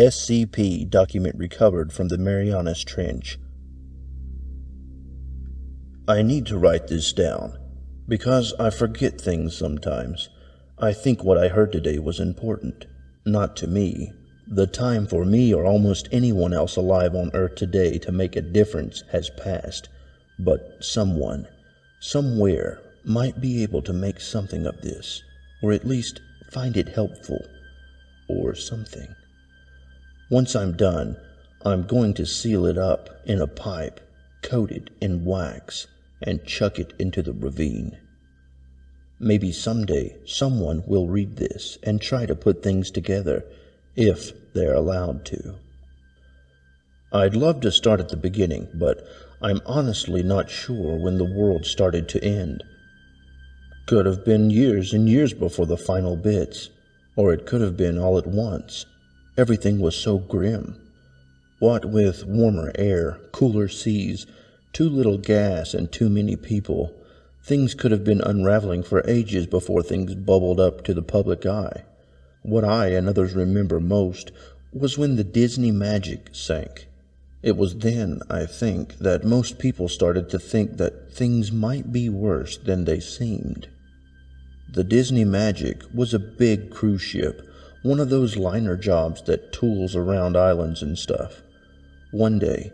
SCP document recovered from the Marianas Trench. I need to write this down, because I forget things sometimes. I think what I heard today was important. Not to me. The time for me or almost anyone else alive on Earth today to make a difference has passed. But someone, somewhere, might be able to make something of this, or at least find it helpful, or something. Once I'm done, I'm going to seal it up in a pipe, coat it in wax, and chuck it into the ravine. Maybe someday someone will read this and try to put things together, if they're allowed to. I'd love to start at the beginning, but I'm honestly not sure when the world started to end. Could have been years and years before the final bits, or it could have been all at once. Everything was so grim. What with warmer air, cooler seas, too little gas, and too many people, things could have been unraveling for ages before things bubbled up to the public eye. What I and others remember most was when the Disney magic sank. It was then, I think, that most people started to think that things might be worse than they seemed. The Disney magic was a big cruise ship, one of those liner jobs that tools around islands and stuff. One day,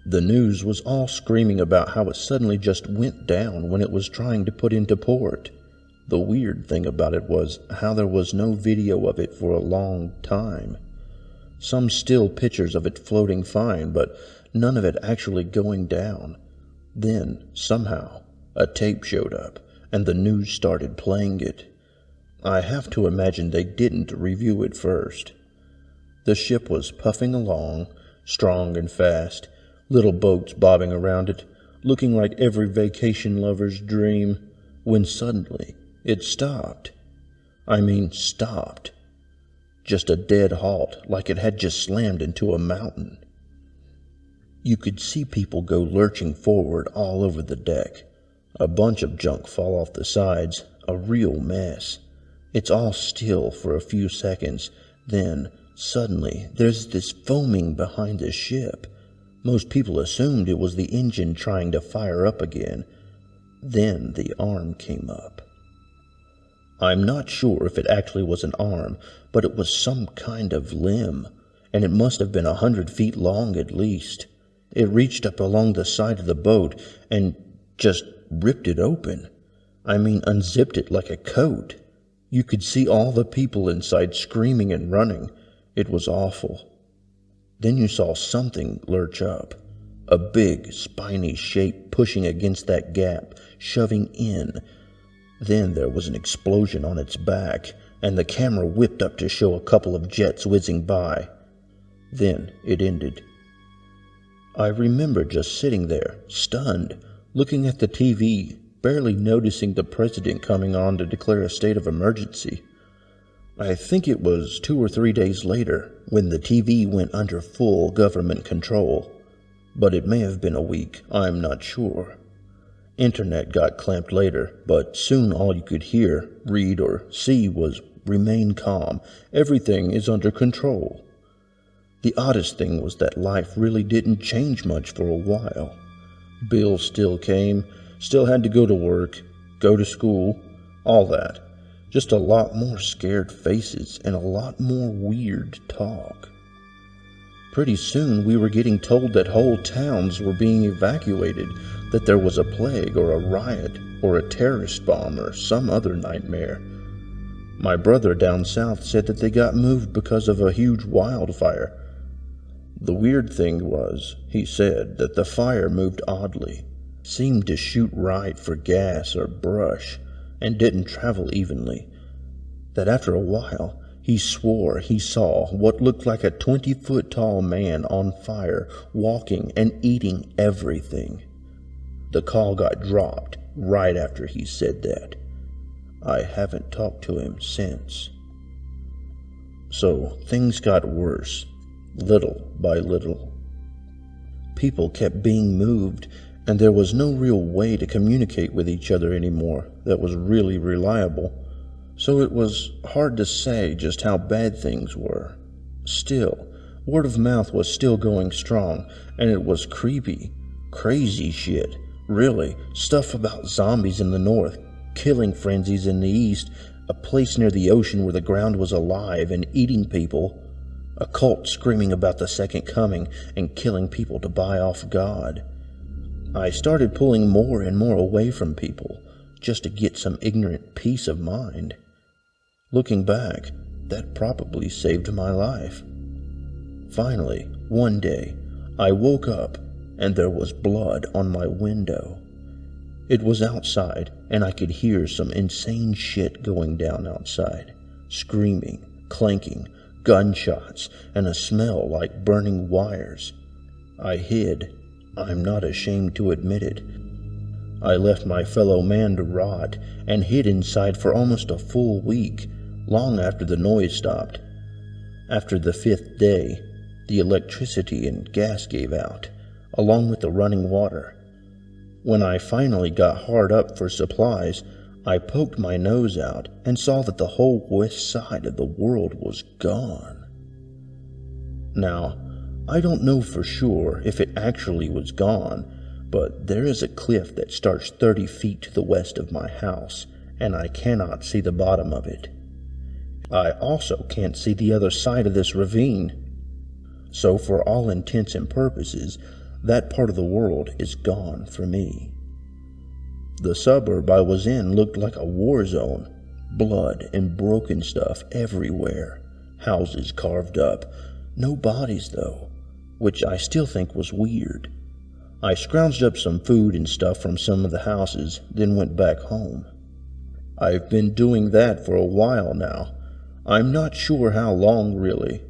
the news was all screaming about how it suddenly just went down when it was trying to put into port. The weird thing about it was how there was no video of it for a long time. Some still pictures of it floating fine, but none of it actually going down. Then, somehow, a tape showed up, and the news started playing it. I have to imagine they didn't review it first. The ship was puffing along, strong and fast, little boats bobbing around it, looking like every vacation lover's dream, when suddenly it stopped. I mean, stopped. Just a dead halt, like it had just slammed into a mountain. You could see people go lurching forward all over the deck. A bunch of junk fall off the sides, a real mess. It's all still for a few seconds, then, suddenly, there's this foaming behind the ship. Most people assumed it was the engine trying to fire up again. Then the arm came up. I'm not sure if it actually was an arm, but it was some kind of limb, and it must have been 100 feet long at least. It reached up along the side of the boat and just ripped it open. I mean, unzipped it like a coat. You could see all the people inside screaming and running. It was awful. Then you saw something lurch up, a big, spiny shape pushing against that gap, shoving in. Then there was an explosion on its back, and the camera whipped up to show a couple of jets whizzing by. Then it ended. I remember just sitting there, stunned, looking at the TV, barely noticing the president coming on to declare a state of emergency. I think it was 2 or 3 days later when the TV went under full government control, but it may have been a week, I'm not sure. Internet got clamped later, but soon all you could hear, read, or see was "Remain calm, everything is under control." The oddest thing was that life really didn't change much for a while. Bills still came, still had to go to work, go to school, all that. Just a lot more scared faces and a lot more weird talk. Pretty soon we were getting told that whole towns were being evacuated, that there was a plague or a riot or a terrorist bomb or some other nightmare. My brother down south said that they got moved because of a huge wildfire. The weird thing was, he said, that the fire moved oddly, seemed to shoot right for gas or brush, and didn't travel evenly. That after a while, he swore he saw what looked like a 20-foot-tall man on fire, walking and eating everything. The call got dropped right after he said that. I haven't talked to him since. So things got worse, little by little. People kept being moved, and there was no real way to communicate with each other anymore that was really reliable. So it was hard to say just how bad things were. Still, Word of mouth was still going strong, and it was creepy, crazy shit. Really, stuff about zombies in the north, killing frenzies in the east, a place near the ocean where the ground was alive and eating people, a cult screaming about the second coming and killing people to buy off God. I started pulling more and more away from people, just to get some ignorant peace of mind. Looking back, that probably saved my life. Finally, one day, I woke up and there was blood on my window. It was outside and I could hear some insane shit going down outside. Screaming, clanking, gunshots, and a smell like burning wires. I hid. I'm not ashamed to admit it. I left my fellow man to rot and hid inside for almost a full week, long after the noise stopped. After the 5th day, the electricity and gas gave out, along with the running water. When I finally got hard up for supplies, I poked my nose out and saw that the whole west side of the world was gone. Now, I don't know for sure if it actually was gone, but there is a cliff that starts 30 feet to the west of my house, and I cannot see the bottom of it. I also can't see the other side of this ravine. So for all intents and purposes, that part of the world is gone for me. The suburb I was in looked like a war zone. Blood and broken stuff everywhere. Houses carved up. No bodies though, which I still think was weird. I scrounged up some food and stuff from some of the houses, then went back home. I've been doing that for a while now. I'm not sure how long really.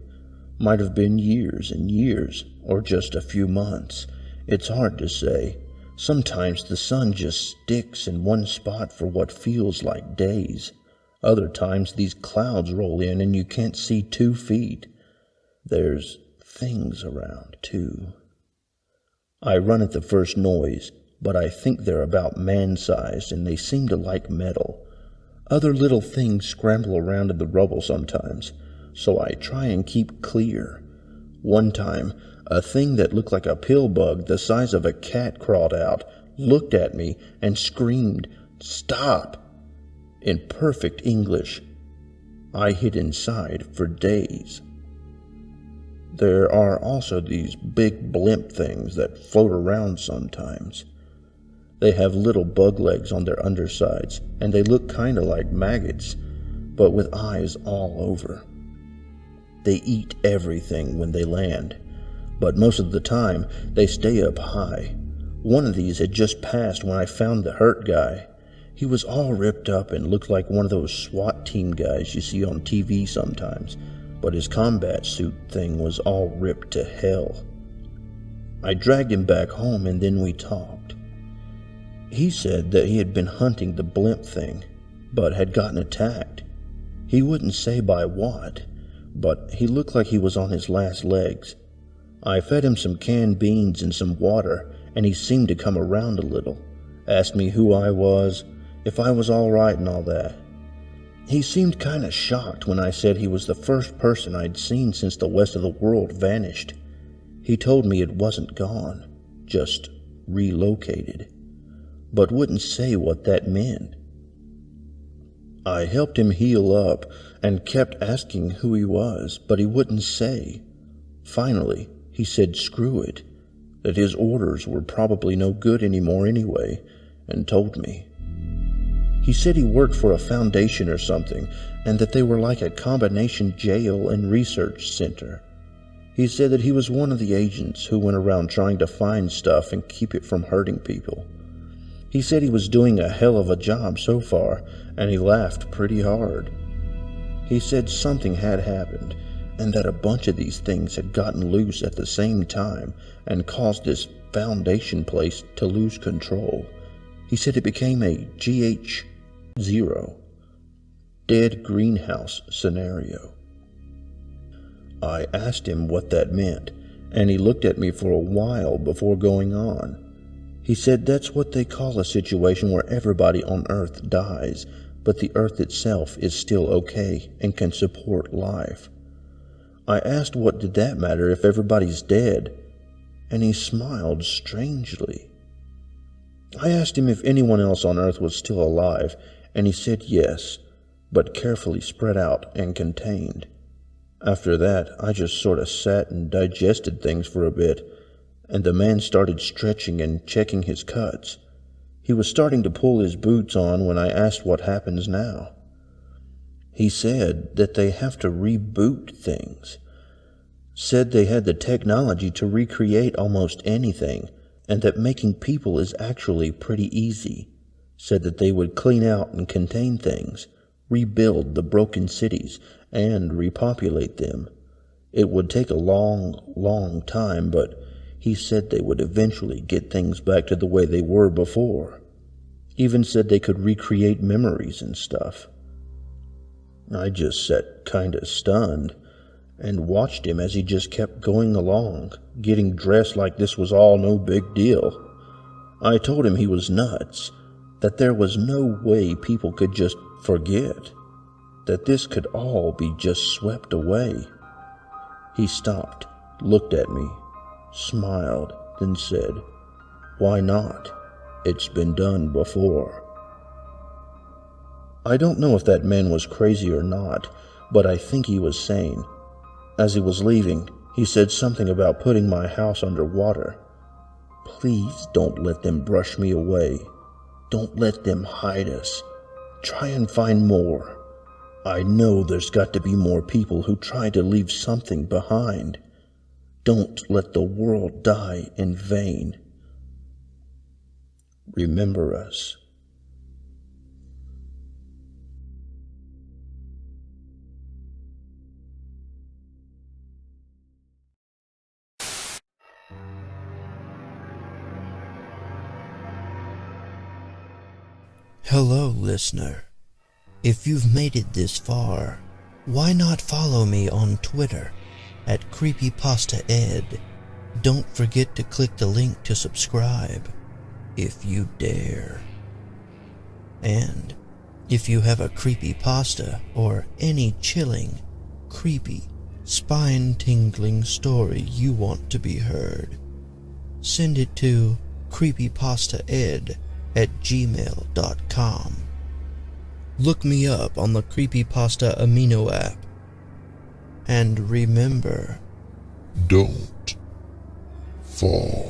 Might have been years and years, or just a few months. It's hard to say. Sometimes the sun just sticks in one spot for what feels like days. Other times these clouds roll in and you can't see 2 feet. There's things around, too. I run at the first noise, but I think they're about man-sized and they seem to like metal. Other little things scramble around in the rubble sometimes, so I try and keep clear. One time, a thing that looked like a pill bug the size of a cat crawled out, looked at me, and screamed, "Stop!" in perfect English. I hid inside for days. There are also these big blimp things that float around sometimes. They have little bug legs on their undersides, and they look kinda like maggots, but with eyes all over. They eat everything when they land, but most of the time they stay up high. One of these had just passed when I found the hurt guy. He was all ripped up and looked like one of those SWAT team guys you see on TV sometimes, but his combat suit thing was all ripped to hell. I dragged him back home and then we talked. He said that he had been hunting the blimp thing, but had gotten attacked. He wouldn't say by what, but he looked like he was on his last legs. I fed him some canned beans and some water, and he seemed to come around a little, asked me who I was, if I was all right and all that. He seemed kinda shocked when I said he was the first person I'd seen since the west of the world vanished. He told me it wasn't gone, just relocated, but wouldn't say what that meant. I helped him heal up and kept asking who he was, but he wouldn't say. Finally, he said screw it, that his orders were probably no good anymore anyway, and told me. He said he worked for a foundation or something, and that they were like a combination jail and research center. He said that he was one of the agents who went around trying to find stuff and keep it from hurting people. He said he was doing a hell of a job so far, and he laughed pretty hard. He said something had happened, and that a bunch of these things had gotten loose at the same time and caused this foundation place to lose control. He said it became a GH0, dead greenhouse scenario. I asked him what that meant, and he looked at me for a while before going on. He said that's what they call a situation where everybody on Earth dies, but the Earth itself is still okay and can support life. I asked what did that matter if everybody's dead, and he smiled strangely. I asked him if anyone else on Earth was still alive, and he said yes, but carefully spread out and contained. After that, I just sort of sat and digested things for a bit, and the man started stretching and checking his cuts. He was starting to pull his boots on when I asked what happens now. He said that they have to reboot things. Said they had the technology to recreate almost anything, and that making people is actually pretty easy. Said that they would clean out and contain things, rebuild the broken cities, and repopulate them. It would take a long time, but he said they would eventually get things back to the way they were before. Even said they could recreate memories and stuff. I just sat kinda stunned and watched him as he just kept going along, getting dressed like this was all no big deal. I told him he was nuts, that there was no way people could just forget, that this could all be just swept away. He stopped, looked at me, smiled, then said, "Why not? It's been done before." I don't know if that man was crazy or not, but I think he was sane. As he was leaving, he said something about putting my house under water. "Please don't let them brush me away. Don't let them hide us. Try and find more. I know there's got to be more people who try to leave something behind. Don't let the world die in vain. Remember us." Hello, listener. If you've made it this far, why not follow me on Twitter at CreepypastaED? Don't forget to click the link to subscribe, if you dare. And if you have a creepypasta or any chilling, creepy, spine-tingling story you want to be heard, send it to creepypastaed@gmail.com. Look me up on the Creepypasta Amino app. And remember, don't fall.